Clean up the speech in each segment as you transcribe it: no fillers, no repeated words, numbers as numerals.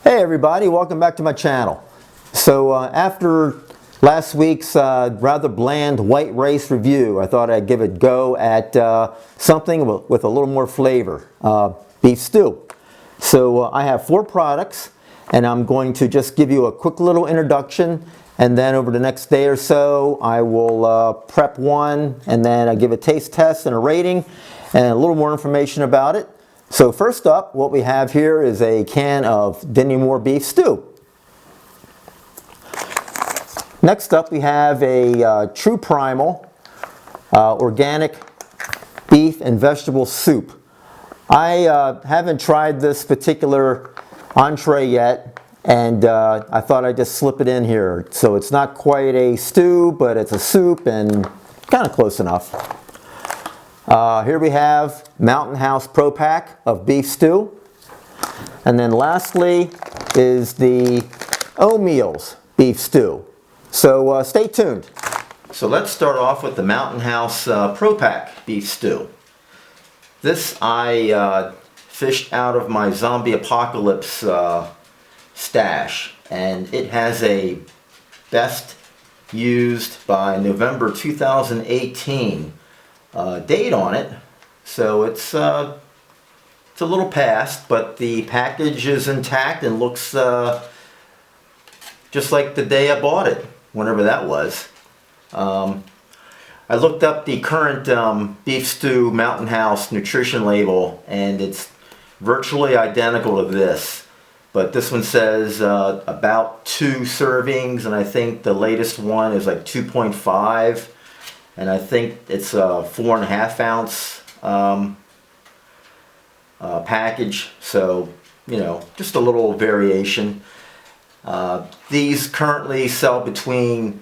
Hey everybody, welcome back to my channel. So after last week's rather bland white rice review, I thought I'd give it a go at something with a little more flavor, beef stew. So I have 4 products and I'm going to just give you a quick little introduction, and then over the next day or so I will prep one and then I give a taste test and a rating and a little more information about it. So first up, what we have here is a can of Dinty Moore beef stew. Next up, we have a True Primal organic beef and vegetable soup. I haven't tried this particular entree yet, and I thought I'd just slip it in here. So it's not quite a stew, but it's a soup and kind of close enough. Here we have Mountain House Pro Pack of beef stew. And then lastly is the O'Meals beef stew. So stay tuned. So let's start off with the Mountain House Pro Pack beef stew. This I fished out of my zombie apocalypse stash, and it has a best used by November 2018 date on it, so it's a little past, but the package is intact and looks just like the day I bought it, whenever that was. I looked up the current beef stew Mountain House nutrition label, and it's virtually identical to this, but this one says about 2 servings, and I think the latest one is like 2.5. And I think it's a 4.5 ounce package, so you know, just a little variation. These currently sell between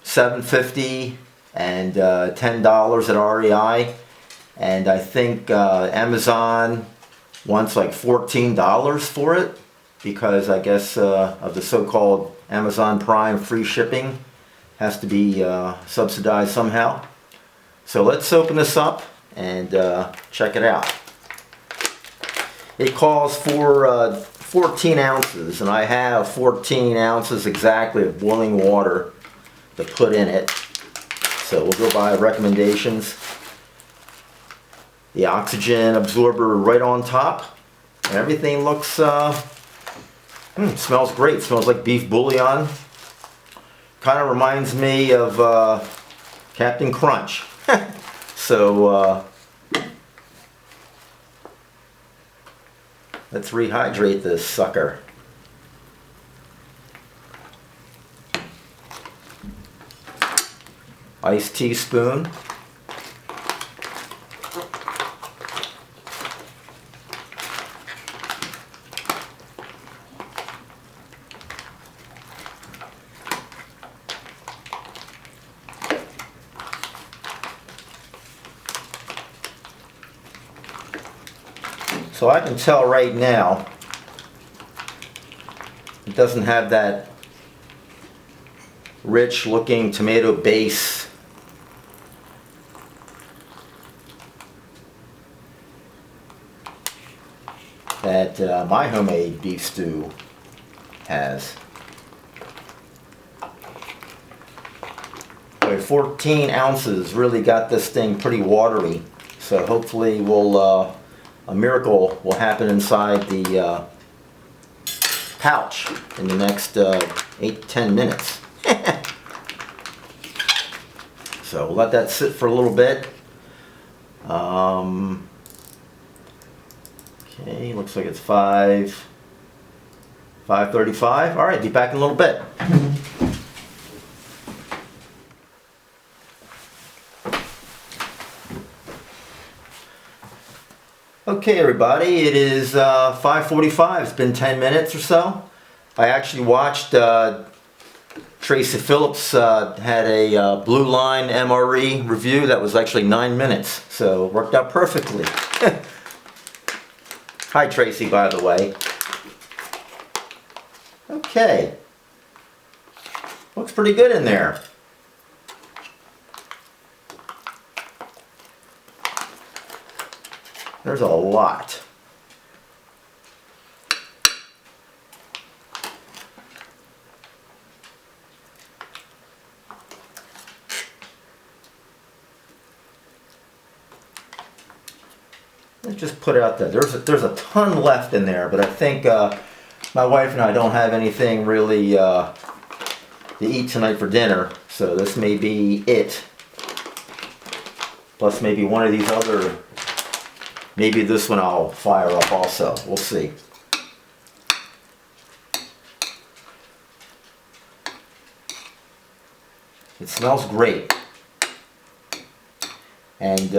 $7.50 and $10 at REI, and I think Amazon wants like $14 for it because I guess of the so-called Amazon Prime free shipping. Has to be subsidized somehow. So let's open this up and check it out. It calls for 14 ounces, and I have 14 ounces exactly of boiling water to put in it. So we'll go by recommendations. The oxygen absorber right on top. And everything looks, smells great. Smells like beef bouillon. Kind of reminds me of Captain Crunch. So let's rehydrate this sucker. Iced teaspoon. So I can tell right now it doesn't have that rich looking tomato base. That my homemade beef stew has. So 14 ounces really got this thing pretty watery, so hopefully we'll a miracle will happen inside the pouch in the next 8-10 minutes. So we'll let that sit for a little bit. Okay, looks like it's 5:35. All right, be back in a little bit. Okay everybody, it is 5:45, it's been 10 minutes or so. I actually watched Tracy Phillips had a Blue Line MRE review that was actually 9 minutes, so it worked out perfectly. Hi Tracy, by the way. Okay, looks pretty good in there. There's a lot. let's just put it out there. There's a ton left in there, but I think my wife and I don't have anything really to eat tonight for dinner, so this may be it. Plus maybe one of these other, maybe this one I'll fire up also. We'll see. It smells great. And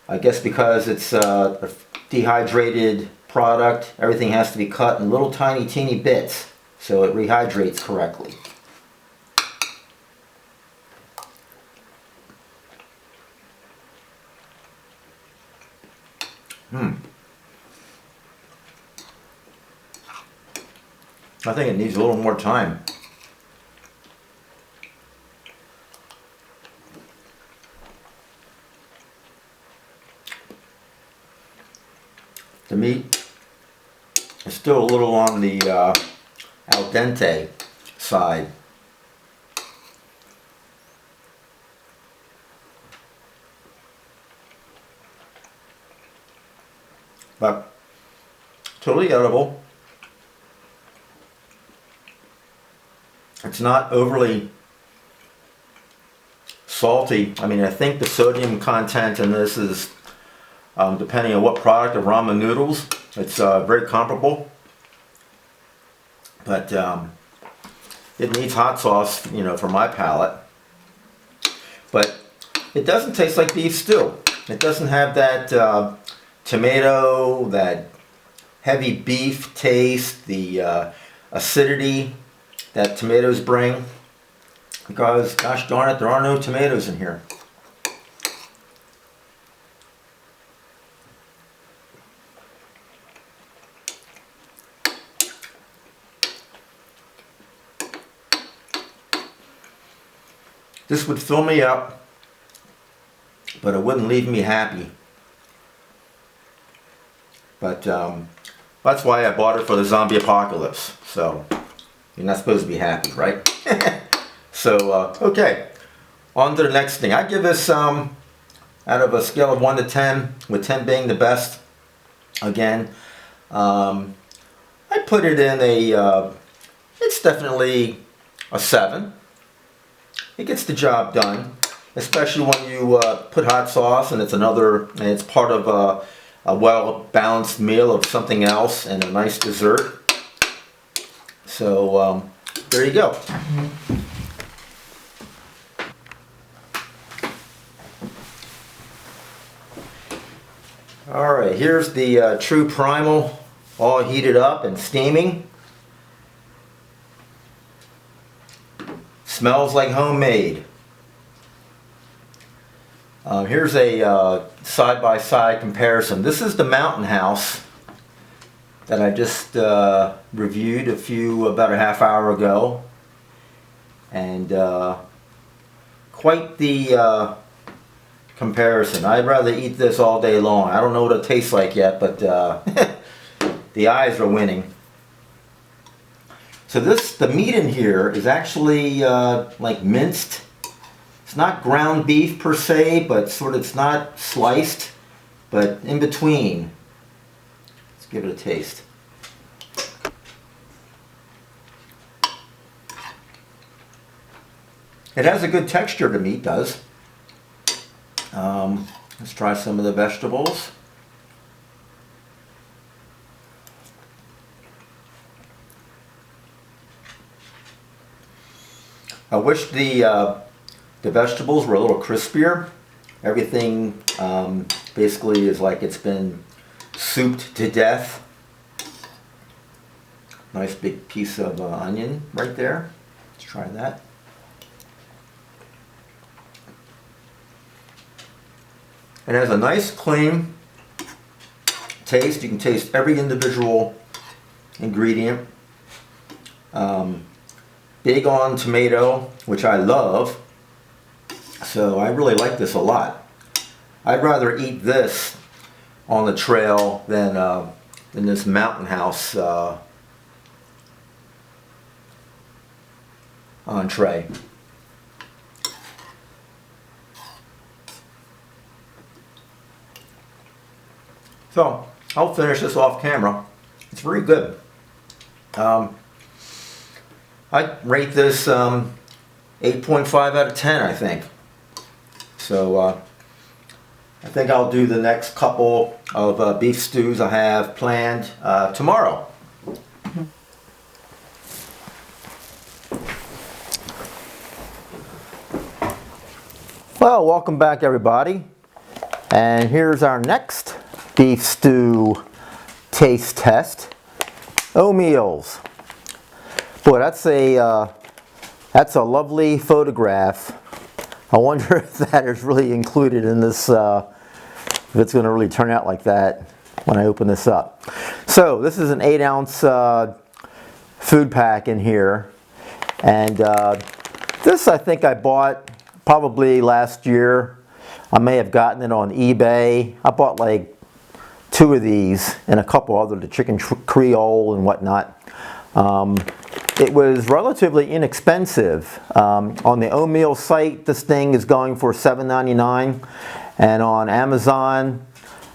I guess because it's a dehydrated product, everything has to be cut in little tiny teeny bits so it rehydrates correctly. I think it needs a little more time. The meat is still a little on the al dente side. But totally edible. It's not overly salty. I mean, I think the sodium content in this is, depending on what product of ramen noodles, it's very comparable. But it needs hot sauce, you know, for my palate. But it doesn't taste like beef stew. It doesn't have that tomato, that heavy beef taste, the acidity that tomatoes bring, because gosh darn it, there are no tomatoes in here. This would fill me up, but it wouldn't leave me happy. But that's why I bought it, for the zombie apocalypse. So you're not supposed to be happy, right? So, okay, on to the next thing. I give this, out of a scale of 1 to 10, with 10 being the best, again, I put it in a, it's definitely a 7. It gets the job done, especially when you put hot sauce and it's part of a well-balanced meal of something else and a nice dessert. So there you go. Alright, here's the true primal, all heated up and steaming. Smells like homemade. Here's a side-by-side comparison. This is the Mountain House that I just reviewed about a half hour ago, and quite the comparison. I'd rather eat this all day long. I don't know what it tastes like yet, but the eyes are winning. So the meat in here is actually like minced. It's not ground beef per se, but it's not sliced, but in between. Let's give it a taste. It has a good texture, the meat does. Let's try some of the vegetables. I wish the vegetables were a little crispier. Everything basically is like it's been souped to death. Nice big piece of onion right there. Let's try that. It has a nice clean taste. You can taste every individual ingredient. Big on tomato, which I love. So I really like this a lot. I'd rather eat this on the trail than this Mountain House entree. So I'll finish this off camera. It's very good. I rate this 8.5 out of 10, I think. So I think I'll do the next couple of beef stews I have planned tomorrow. Well, welcome back everybody. And here's our next beef stew taste test. O'Meals. Boy, that's a lovely photograph. I wonder if that is really included in this, if it's going to really turn out like that when I open this up. So this is an 8-ounce food pack in here, and this I think I bought probably last year. I may have gotten it on eBay. I bought like 2 of these and a couple other, the chicken Creole and whatnot. It was relatively inexpensive. On the O'Meal site, this thing is going for $7.99, and on Amazon,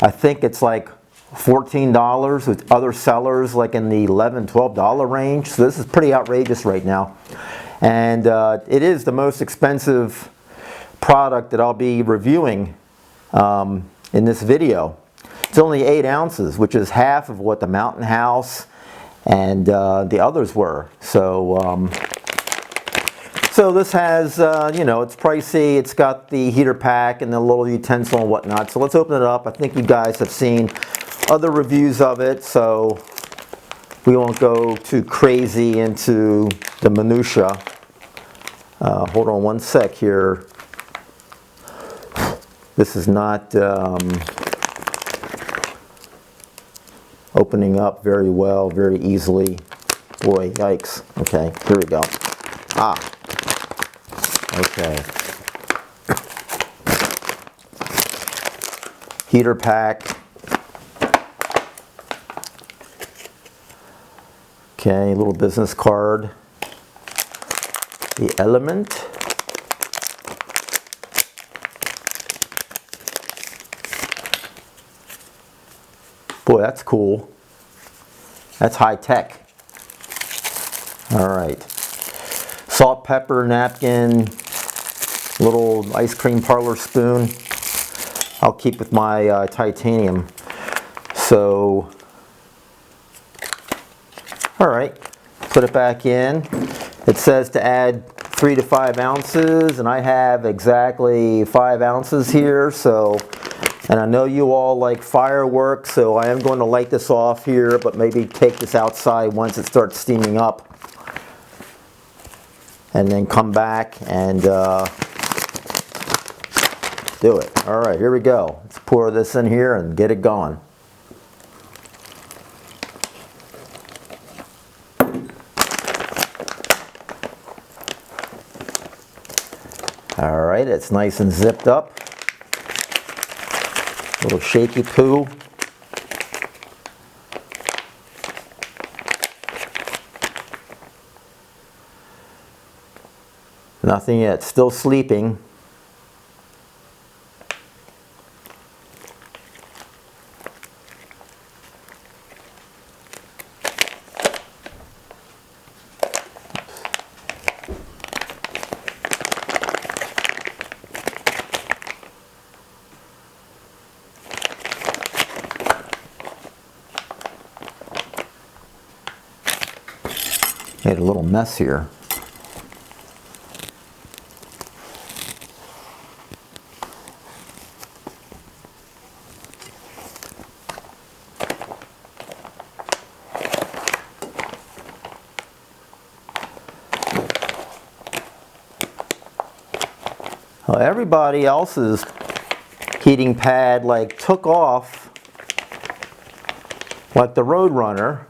I think it's like $14, with other sellers like in the $11, $12 range. So this is pretty outrageous right now. And it is the most expensive product that I'll be reviewing in this video. It's only 8 ounces, which is half of what the Mountain House and the others were. So so this has, you know, it's pricey. It's got the heater pack and the little utensil and whatnot. So let's open it up. I think you guys have seen other reviews of it, so we won't go too crazy into the minutia. Hold on one sec here. This is not opening up very well, very easily. Boy, yikes. Okay, here we go. Ah, okay. Heater pack. Okay, little business card. The Element. Boy, that's cool. That's high tech. All right. Salt, pepper, napkin, little ice cream parlor spoon. I'll keep with my titanium. So, all right, put it back in. It says to add 3 to 5 ounces, and I have exactly 5 ounces here. So, and I know you all like fireworks, so I am going to light this off here, but maybe take this outside once it starts steaming up. And then come back and do it. All right, here we go. Let's pour this in here and get it going. All right, it's nice and zipped up. Little shaky poo. Nothing yet, still sleeping. Made a little mess here. Well, everybody else's heating pad like took off like the Roadrunner.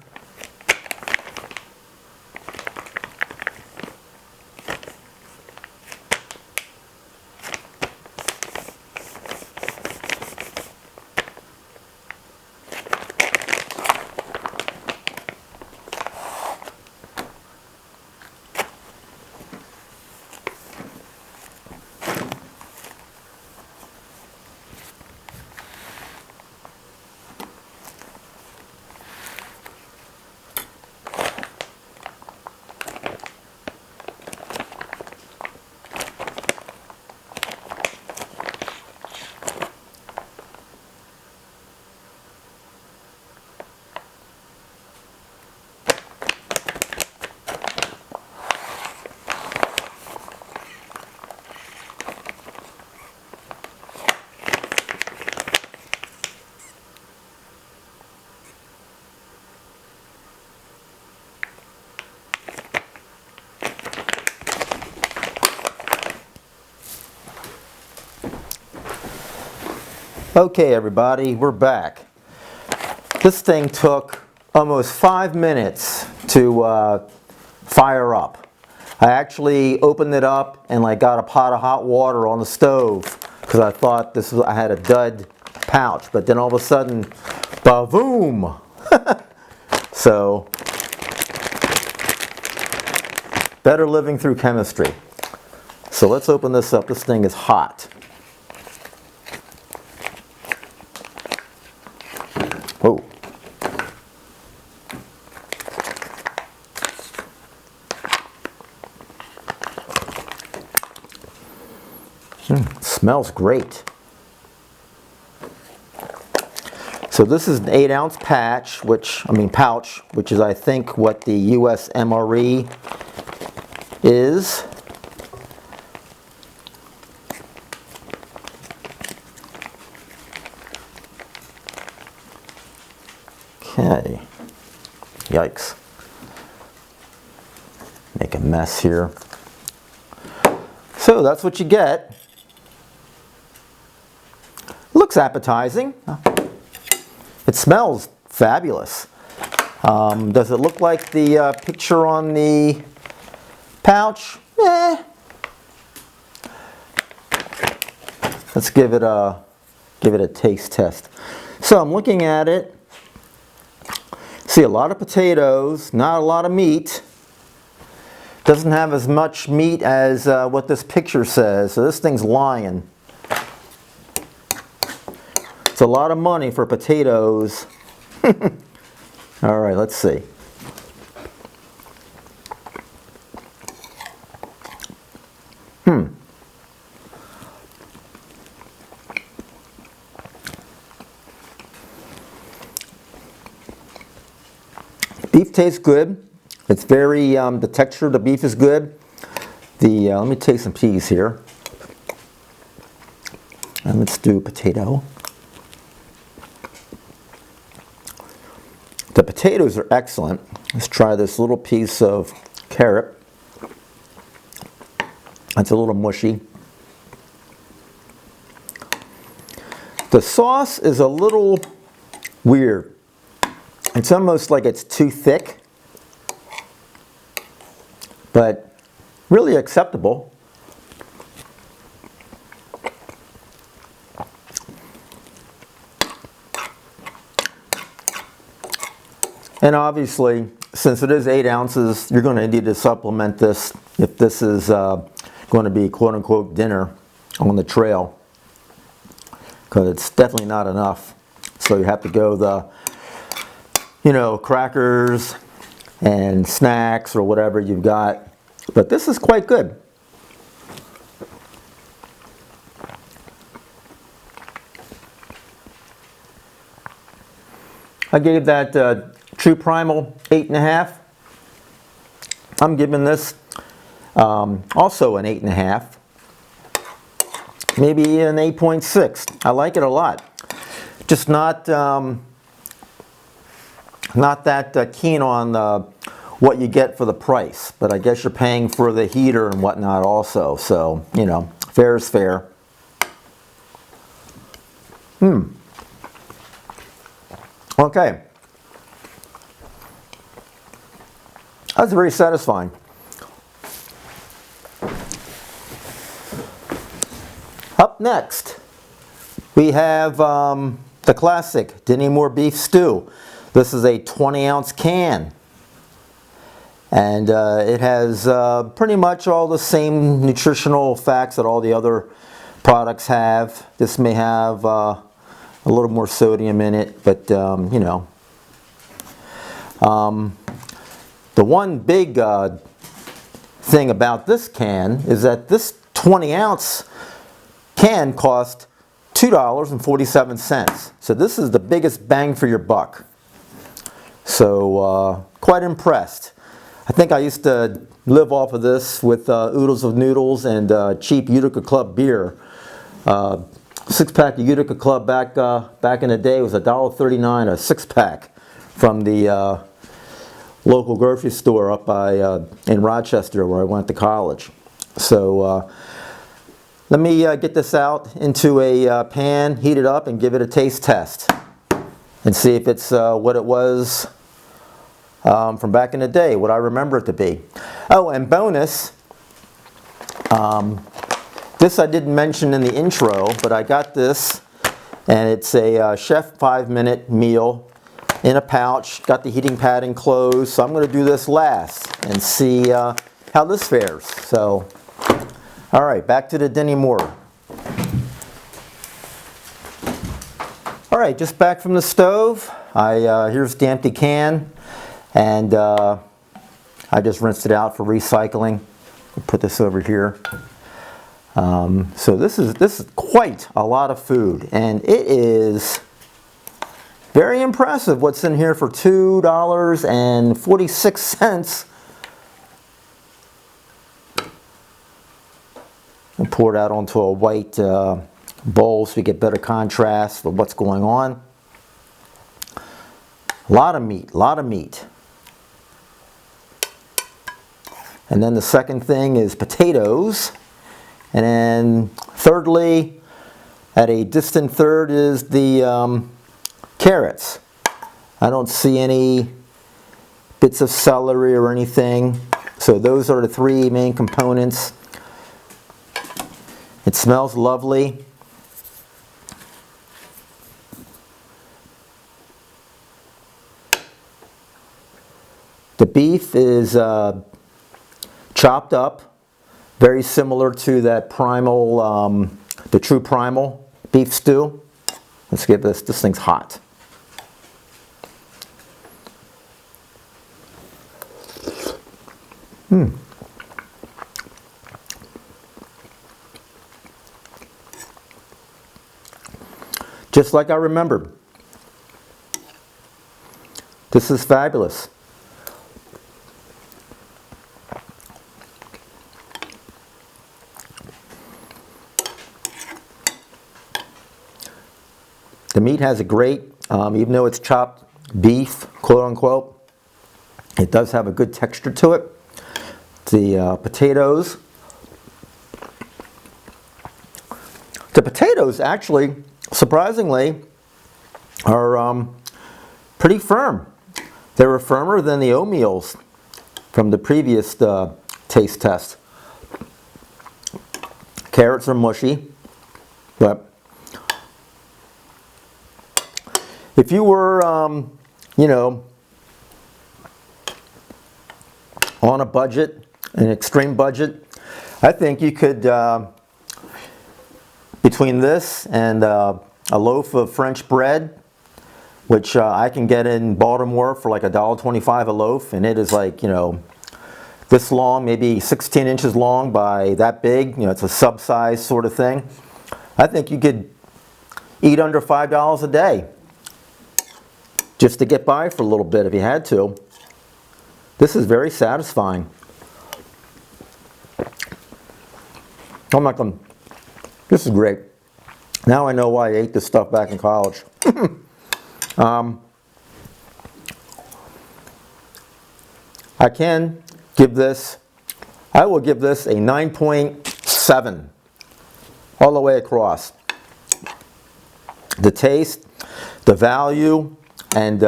Okay, everybody, we're back. This thing took almost 5 minutes to fire up. I actually opened it up and got a pot of hot water on the stove because I thought I had a dud pouch, but then all of a sudden, ba-boom! So, better living through chemistry. So let's open this up. This thing is hot. Oh. Smells great. So this is an 8-ounce pouch, which is I think what the US MRE is. Okay. Yikes. Make a mess here. So that's what you get. Looks appetizing. It smells fabulous. Does it look like the picture on the pouch? Eh. Let's give it a taste test. So I'm looking at it. See a lot of potatoes, not a lot of meat. Doesn't have as much meat as what this picture says. So this thing's lying. It's a lot of money for potatoes. All right, let's see. Beef tastes good. It's very, the texture of the beef is good. Let me take some peas here. And let's do potato. The potatoes are excellent. Let's try this little piece of carrot. It's a little mushy. The sauce is a little weird. It's almost like it's too thick, but really acceptable. And obviously, since it is 8 ounces, you're going to need to supplement this if this is going to be quote-unquote dinner on the trail, because it's definitely not enough. So you have to go the crackers and snacks or whatever you've got. But this is quite good. I gave that True Primal 8.5. I'm giving this also an 8.5. Maybe an 8.6. I like it a lot. Just not that keen on what you get for the price, but I guess you're paying for the heater and whatnot also, so fair is fair. Okay, that's very satisfying. Up next we have the classic Dinty Moore beef stew. This is a 20-ounce can, and it has pretty much all the same nutritional facts that all the other products have. This may have a little more sodium in it, but the one big thing about this can is that this 20-ounce can cost $2.47. So this is the biggest bang for your buck. So quite impressed. I think I used to live off of this with oodles of noodles and cheap Utica Club beer. 6-pack of Utica Club back in the day was $1.39 a 6-pack from the local grocery store up by in Rochester where I went to college. So let me get this out into a pan, heat it up, and give it a taste test. And see if it's what it was from back in the day, what I remember it to be. Oh, and bonus, this I didn't mention in the intro, but I got this, and it's a Chef 5-minute meal in a pouch. Got the heating pad enclosed, so I'm going to do this last and see how this fares. So, all right, back to the Denny Moore. All right, just back from the stove. Here's the empty can, and I just rinsed it out for recycling. I'll put this over here. So this is quite a lot of food, and it is very impressive what's in here for $2.46. I'll pour it out onto a white bowl so we get better contrast with what's going on. A lot of meat, a lot of meat. And then the second thing is potatoes. And then thirdly, at a distant third, is the carrots. I don't see any bits of celery or anything. So those are the three main components. It smells lovely. The beef is chopped up, very similar to that primal, the true primal beef stew. Let's get this thing's hot. Just like I remembered. This is fabulous. The meat has a great, even though it's chopped beef, quote unquote, it does have a good texture to it. The potatoes. The potatoes actually, surprisingly, are pretty firm. They were firmer than the oatmeals from the previous taste test. Carrots are mushy, but if you were, you know, on a budget, an extreme budget, I think you could, between this and a loaf of French bread, which I can get in Baltimore for like $1.25 a loaf, and it is like, you know, this long, maybe 16 inches long by that big, you know, it's a sub-size sort of thing. I think you could eat under $5 a day just to get by for a little bit if you had to. This is very satisfying. I'm not gonna, this is great. Now I know why I ate this stuff back in college. I can give this, I will give this a 9.7 all the way across. The taste, the value, and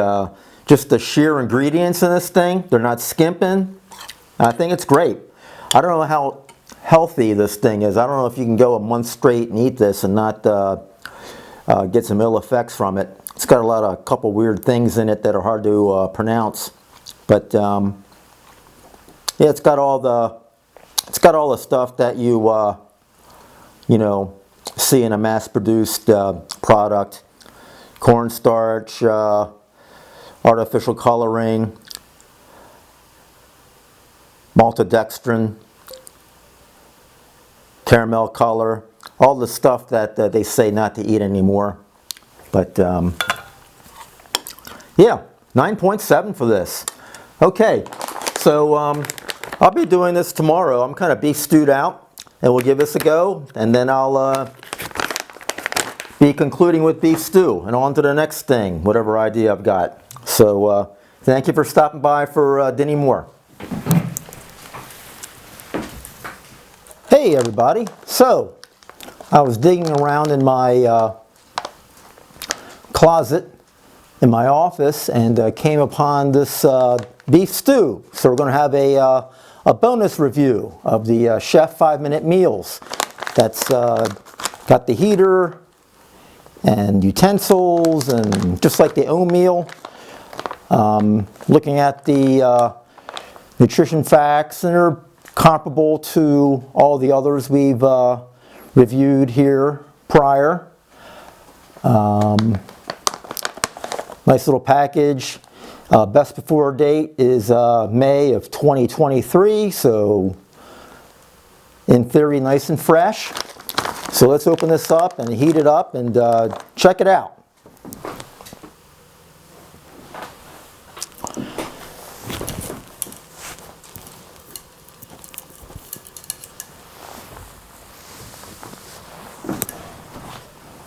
just the sheer ingredients in this thing, they're not skimping. I think it's great. I don't know how healthy this thing is. I don't know if you can go a month straight and eat this and not get some ill effects from it. It's got a couple weird things in it that are hard to pronounce. But yeah, it's got all the stuff that you you know, see in a mass-produced product. Cornstarch, artificial coloring, maltodextrin, caramel color, all the stuff that they say not to eat anymore. But yeah, 9.7 for this. Okay, so I'll be doing this tomorrow. I'm kind of beef stewed out, and we'll give this a go, and then I'll be concluding with beef stew and on to the next thing, whatever idea I've got. So thank you for stopping by for Denny Moore. Hey everybody. So I was digging around in my closet in my office and came upon this beef stew. So we're going to have a bonus review of the Chef 5-Minute Meals. That's got the heater and utensils and just like the oatmeal. Looking at the nutrition facts, and they're comparable to all the others we've reviewed here prior. Nice little package. Best before date is May of 2023, so in theory nice and fresh. So let's open this up and heat it up and check it out.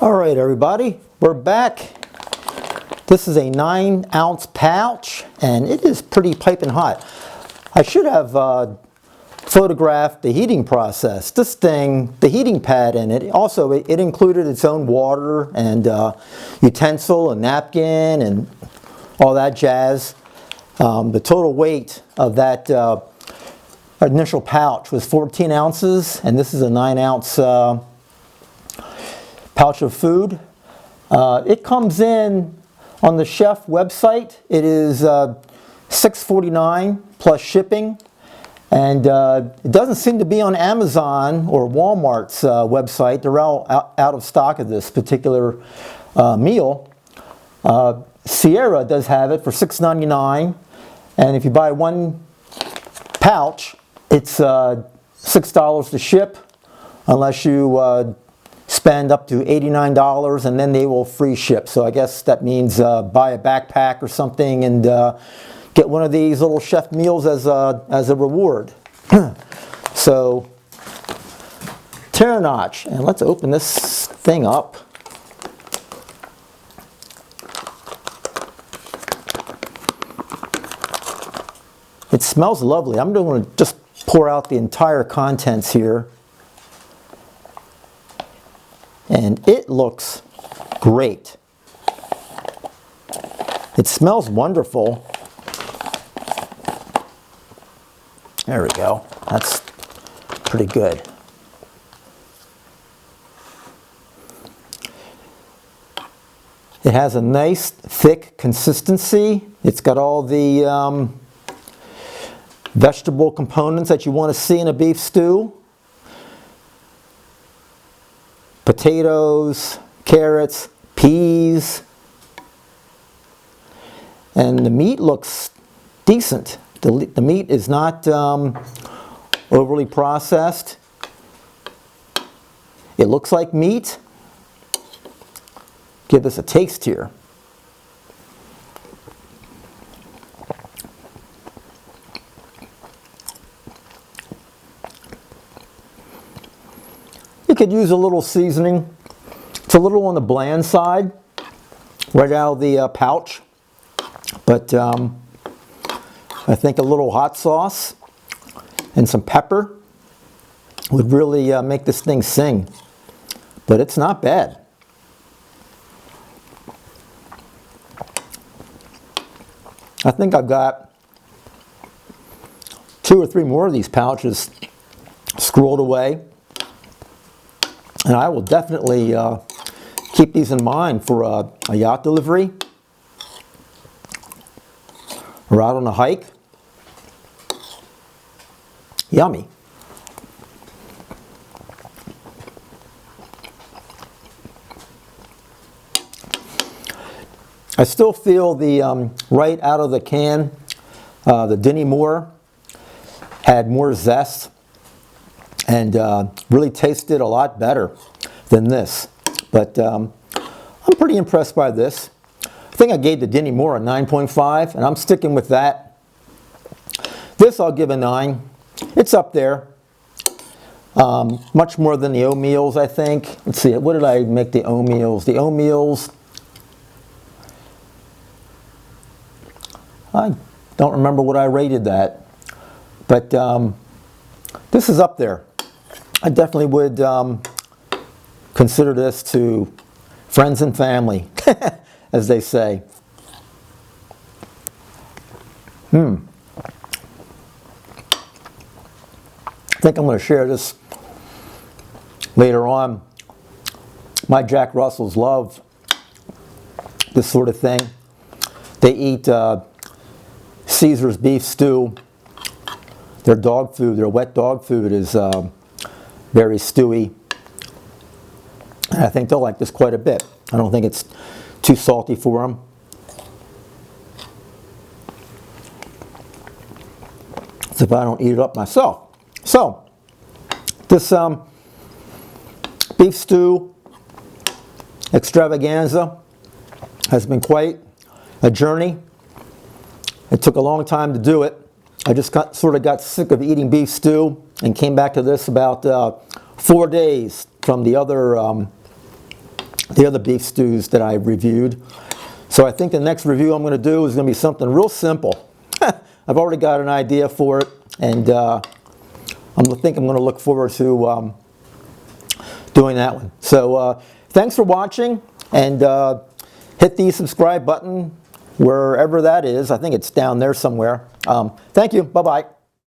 All right, everybody, we're back. This is a 9-ounce pouch, and it is pretty piping hot. I should have photographed the heating process. This thing, the heating pad in it, also it included its own water and utensil and napkin and all that jazz. The total weight of that initial pouch was 14 ounces, and this is a 9-ounce pouch of food. It comes in on the Chef website. It is $6.49 plus shipping, and it doesn't seem to be on Amazon or Walmart's website. They're all out of stock of this particular meal. Sierra does have it for $6.99, and if you buy one pouch, it's $6 to ship, unless you spend up to $89, and then they will free ship. So I guess that means buy a backpack or something and get one of these little chef meals as a reward. So tear a notch, and let's open this thing up. It smells lovely. I'm going to just pour out the entire contents here. And it looks great. It smells wonderful. There we go. That's pretty good. It has a nice thick consistency. It's got all the vegetable components that you want to see in a beef stew. Potatoes, carrots, peas, and the meat looks decent. The meat is not overly processed. It looks like meat. Give this a taste here. You could use a little seasoning. It's a little on the bland side, right out of the pouch. But I think a little hot sauce and some pepper would really make this thing sing. But it's not bad. I think I've got 2 or 3 more of these pouches squirreled away. And I will definitely keep these in mind for a yacht delivery or out on a hike. Yummy. I still feel the right out of the can, the Dinty Moore had more zest and really tasted a lot better than this. But I'm pretty impressed by this. I think I gave the Dinty Moore a 9.5, and I'm sticking with that. This I'll give a 9. It's up there. Much more than the oatmeals, I think. Let's see, what did I make the oatmeals? The oatmeals, I don't remember what I rated that. But this is up there. I definitely would consider this to friends and family, as they say. I think I'm going to share this later on. My Jack Russells love this sort of thing. They eat Caesar's beef stew. Their dog food, their wet dog food is very stewy. And I think they'll like this quite a bit. I don't think it's too salty for them. As if I don't eat it up myself. So, this beef stew extravaganza has been quite a journey. It took a long time to do it. I just sort of got sick of eating beef stew and came back to this about 4 days from the other beef stews that I reviewed. So I think the next review I'm going to do is going to be something real simple. I've already got an idea for it, and I think I'm going to look forward to doing that one. So thanks for watching, and hit the subscribe button wherever that is. I think it's down there somewhere. Thank you. Bye-bye.